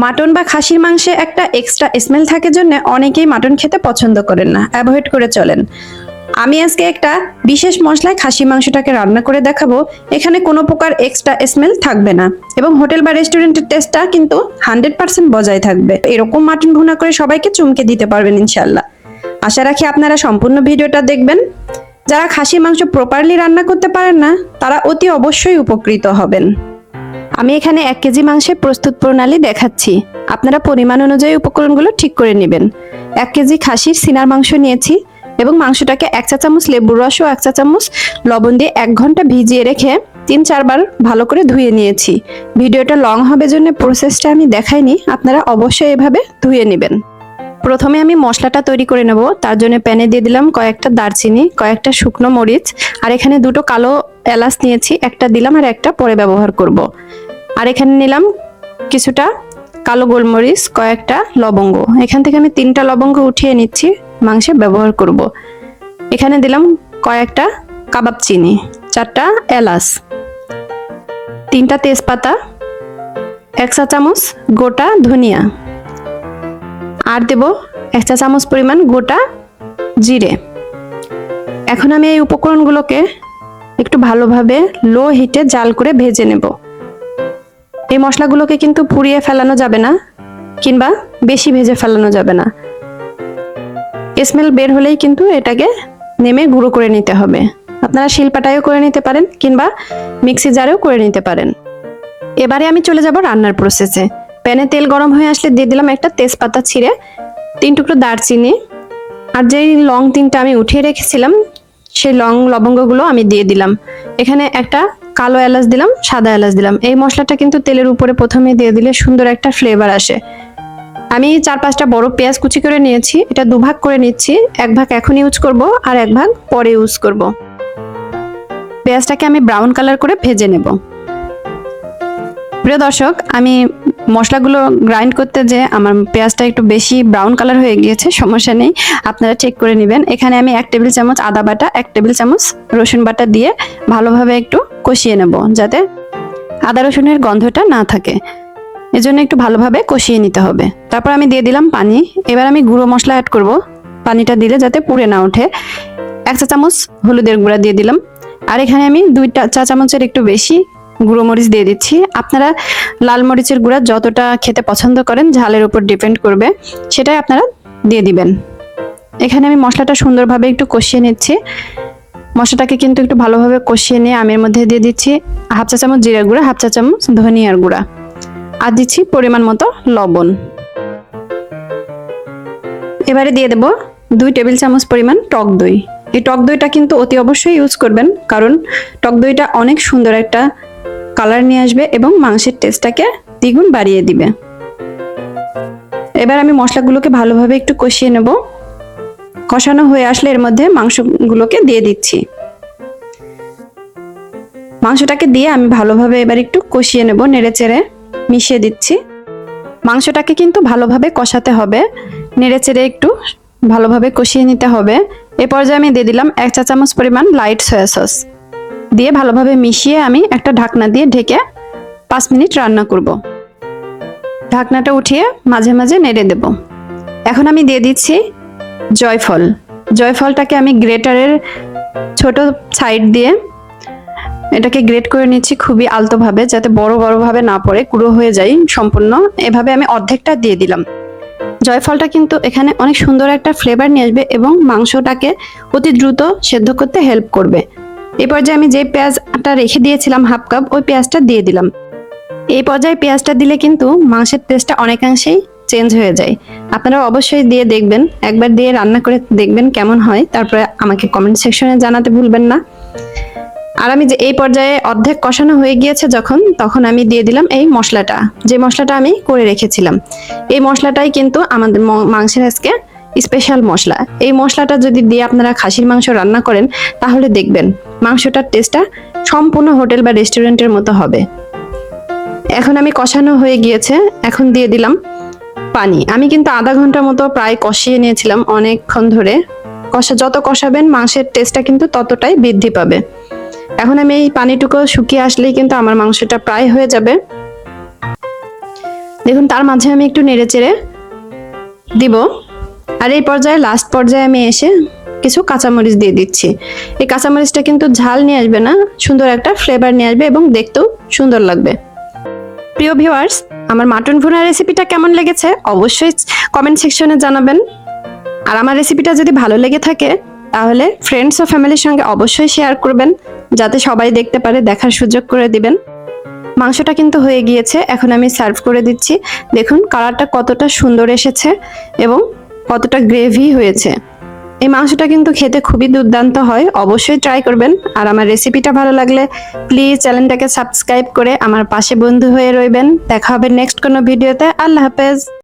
Mutton বা খাসির মাংসে একটা এক্সট্রা স্মেল থাকে জন্য অনেকেই মাটন খেতে পছন্দ করেন না, অ্যাভয়েড করে চলেন। আমি আজকে একটা বিশেষ মশলায় খাসি মাংসটাকে রান্না করে দেখাবো। এখানে কোনো প্রকার এক্সট্রা স্মেল থাকবে না এবং হোটেল বা রেস্টুরেন্টের টেস্টটা কিন্তু 100% বজায় থাকবে। এরকম মাটন ভুনা করে সবাইকে চমকে দিতে পারবেন ইনশাল্লাহ। আশা রাখি আপনারা সম্পূর্ণ ভিডিওটা দেখবেন। যারা খাসি মাংস প্রপারলি রান্না করতে পারেন না তারা অতি অবশ্যই উপকৃত হবেন। আমি এখানে 1 কেজি মাংসের প্রস্তুত প্রণালী দেখাচ্ছি, আপনারা পরিমাণ অনুযায়ী উপকরণগুলো ঠিক করে নেবেন। 1 কেজি খাসির সিনার মাংস নিয়েছি এবং মাংসটাকে 1 চা চামচ লেবুর রস ও 1 চা চামচ লবণ দিয়ে 1 ঘন্টা ভিজিয়ে রেখে 3-4 বার ভালো করে ধুয়ে নিয়েছি। ভিডিওটা লং হবে জন্য প্রসেসটা আমি দেখাইনি, আপনারা অবশ্যই এভাবে ধুয়ে নেবেন। প্রথমে আমি মশলাটা তৈরি করে নেব। তার জন্য প্যানে দিয়ে দিলাম কয়েকটা দারচিনি, কয়েকটা শুকনো মরিচ, আর এখানে 2টো কালো এলাচ নিয়েছি, একটা দিলাম আর একটা পরে ব্যবহার করব। আর এখানে নিলাম কিছুটা কালো গোলমরিচ, কয়েকটা লবঙ্গ। এখান থেকে আমি 3টা লবঙ্গ উঠিয়ে নিচ্ছি, মাংসে ব্যবহার করব। এখানে দিলাম কয়েকটা কাবাব চিনি, 4টা এলাচ, 3টা তেজপাতা, 1 চা চামচ গোটা ধনিয়া, আর দেব 1 চা চামচ পরিমাণ গোটা জিরে। এখন আমি এই উপকরণগুলোকে একটু ভালোভাবে লো হিটে জাল করে ভেজে নেব। এই মশলাগুলোকে কিন্তু পুড়িয়ে ফেলানো যাবে না কিংবা বেশি ভেজে ফেলানো যাবে না। স্মেল বের হলেই কিন্তু এটাকে নেমে গুঁড়ো করে নিতে হবে। আপনারা শিলপাটায়ও করে নিতে পারেন কিংবা মিক্সি জারেও করে নিতে পারেন। এবারে আমি চলে যাব রান্নার প্রসেসে। প্যানে তেল গরম হয়ে আসলে দিয়ে দিলাম একটা তেজপাতা ছিঁড়ে, 3 টুকরো দারচিনি, আর যেই লং 3টা আমি উঠিয়ে রেখেছিলাম সেই লবঙ্গগুলো আমি দিয়ে দিলাম। এখানে একটা কালো এলাচ দিলাম, সাদা এলাচ দিলাম। এই মশলাটা কিন্তু তেলের উপরে প্রথমে দিয়ে দিলে সুন্দর একটা ফ্লেভার আসে। আমি 4-5টা বড় পেঁয়াজ কুচি করে নিয়েছি, এটা 2 ভাগ করে নিচ্ছি। 1 ভাগ এখন ইউজ করব আর 1 ভাগ পরে ইউজ করব। পেঁয়াজটাকে আমি ব্রাউন কালার করে ভেজে নেব। প্রিয় দর্শক, আমি মশলাগুলো গ্রাইন্ড করতে যে আমার পেঁয়াজটা একটু বেশি ব্রাউন কালার হয়ে গিয়েছে, সমস্যা নেই, আপনারা চেক করে নেবেন। এখানে আমি 1 টেবিল চামচ আদা বাটা, 1 টেবিল চামচ রসুন বাটা দিয়ে ভালোভাবে একটু কষিয়ে নেব, যাতে আদা রসুনের গন্ধটা না থাকে। এজন্য একটু ভালোভাবে কষিয়ে নিতে হবে। তারপর আমি দিয়ে দিলাম পানি। এবার আমি গুঁড়ো মশলা অ্যাড করব। পানিটা দিলে যাতে পুড়ে না ওঠে। 1 চা চামচ হলুদের গুঁড়া দিয়ে দিলাম, আর এখানে আমি 2 চা চামচের একটু বেশি গুঁড়ো মরিচ দিয়ে দিচ্ছি। আপনারা লাল মরিচের গুঁড়া যতটা খেতে পছন্দ করেন, ঝালের উপর ডিপেন্ড করবে, সেটাই আপনারা দিয়ে দিবেন। এখানে আমি মশলাটা সুন্দরভাবে একটু কষিয়ে নিচ্ছি। মশলাটাকে কিন্তু একটু ভালোভাবে কষিয়ে নিয়ে আমি এর মধ্যে দিয়ে দিচ্ছি 1/2 চা চামচ জিরা গুঁড়া, 1/2 চা চামচ ধনিয়ার গুঁড়া, আর দিচ্ছি পরিমাণ মতো লবণ। এবারে দিয়ে দেব 2 টেবিল চামচ পরিমাণ টক দই। এই টক দইটা কিন্তু অতি অবশ্যই ইউজ করবেন, কারণ টক দইটা অনেক সুন্দর একটা কালার নিয়ে আসবে এবং মাংসের টেস্টটাকে দ্বিগুণ বাড়িয়ে দিবে। এবার আমি মশলাগুলোকে ভালোভাবে একটু কষিয়ে নেব। কষানো হয়ে আসলে এর মধ্যে মাংসগুলোকে দিয়ে দিচ্ছি। মাংসটাকে দিয়ে আমি ভালোভাবে এবার একটু কষিয়ে নেব, নেড়েচেড়ে মিশিয়ে দিচ্ছি। মাংসটাকে কিন্তু ভালোভাবে কষাতে হবে, নেড়েচেড়ে একটু ভালোভাবে কষিয়ে নিতে হবে। এ পর্যায়ে আমি দিয়ে দিলাম 1 চা চামচ পরিমাণ লাইট সয়া সস দিয়ে ভালোভাবে মিশিয়ে আমি একটা ঢাকনা দিয়ে ঢেকে 5 মিনিট রান্না করব। ঢাকনাটা উঠিয়ে মাঝে মাঝে নেড়ে দেব। এখন আমি দিয়ে দিচ্ছি জয়ফল। জয়ফলটাকে আমি গ্রেটারের ছোট সাইড দিয়ে এটাকে গ্রেট করে নিচ্ছি খুবই আলতোভাবে, যাতে বড় ভাবে না পড়ে, গুঁড়ো হয়ে যায় সম্পূর্ণ। এভাবে আমি অর্ধেকটা দিয়ে দিলাম। জয়ফলটা কিন্তু এখানে অনেক সুন্দর একটা ফ্লেভার নিয়ে আসবে এবং মাংসটাকে অতি দ্রুত সেদ্ধ করতে হেল্প করবে। এই পর্যায়ে আমি যে পেঁয়াজটা রেখে দিয়েছিলাম 1/2 কাপ, ওই পেঁয়াজটা দিয়ে দিলাম। এই পর্যায়ে পেঁয়াজটা দিলে কিন্তু মাংসের টেস্টটা অনেকাংশেই চেঞ্জ হয়ে যায়। আপনারা অবশ্যই দিয়ে দেখবেন, একবার দিয়ে রান্না করে দেখবেন কেমন হয়, তারপরে আমাকে কমেন্ট সেকশনে জানাতে ভুলবেন না। আর আমি যে এই পর্যায়ে অর্ধেক কষানো হয়ে গিয়েছে তখন আমি দিয়ে দিলাম এই মশলাটা, যে মশলাটা আমি করে রেখেছিলাম। এই মশলাটাই কিন্তু আমাদের মাংসের আজকে স্পেশাল মশলা। এই মশলাটা যদি দিয়ে আপনারা খাসির মাংস রান্না করেন তাহলে দেখবেন মাংসটার টেস্টটা সম্পূর্ণ হোটেল বা রেস্টুরেন্টের মতো হবে। এখন আমি কষানো হয়ে গিয়েছে, এখন দিয়ে দিলাম পানি। আমি কিন্তু আধা ঘন্টার মতো প্রায় কষিয়ে নিয়েছিলাম অনেকক্ষণ ধরে। যত কষাবেন মাংসের টেস্টটা কিন্তু ততটাই বৃদ্ধি পাবে। এখন আমি এই পানিটুকু শুকিয়ে আসলেই কিন্তু আমার মাংসটা প্রায় হয়ে যাবে। দেখুন তার মাঝে আমি একটু নেড়েচেড়ে দিব। আর এই পর্যায়ে লাস্ট পর্যায়ে আমি এসে কিছু কাঁচামরিচ দিয়ে দিচ্ছি। এই কাঁচামরিচটা কিন্তু ঝাল নিয়ে আসবে না, সুন্দর একটা ফ্লেভার নিয়ে আসবে এবং দেখতেও সুন্দর লাগবে। প্রিয় ভিউয়ার্স, আমার মাটন ভুনা রেসিপিটা কেমন লেগেছে অবশ্যই কমেন্ট সেকশনে জানাবেন। আর আমার রেসিপিটা যদি ভালো লেগে থাকে তাহলে ফ্রেন্ডস ও ফ্যামিলির সঙ্গে অবশ্যই শেয়ার করবেন, যাতে সবাই দেখতে পারে, দেখার সুযোগ করে দিবেন। মাংসটা কিন্তু হয়ে গিয়েছে, এখন আমি সার্ভ করে দিচ্ছি। দেখুন কালারটা কতটা সুন্দর এসেছে এবং কতটা গ্রেভি হয়েছে। এই মাংসটা কিন্তু খেতে খুবই দুর্দান্ত হয়, অবশ্যই ট্রাই করবেন। আর আমার রেসিপিটা ভালো লাগলে প্লিজ চ্যানেলটাকে সাবস্ক্রাইব করে আমার পাশে বন্ধু হয়ে রইবেন। দেখা হবে নেক্সট কোনো ভিডিওতে। আল্লাহ হাফেজ।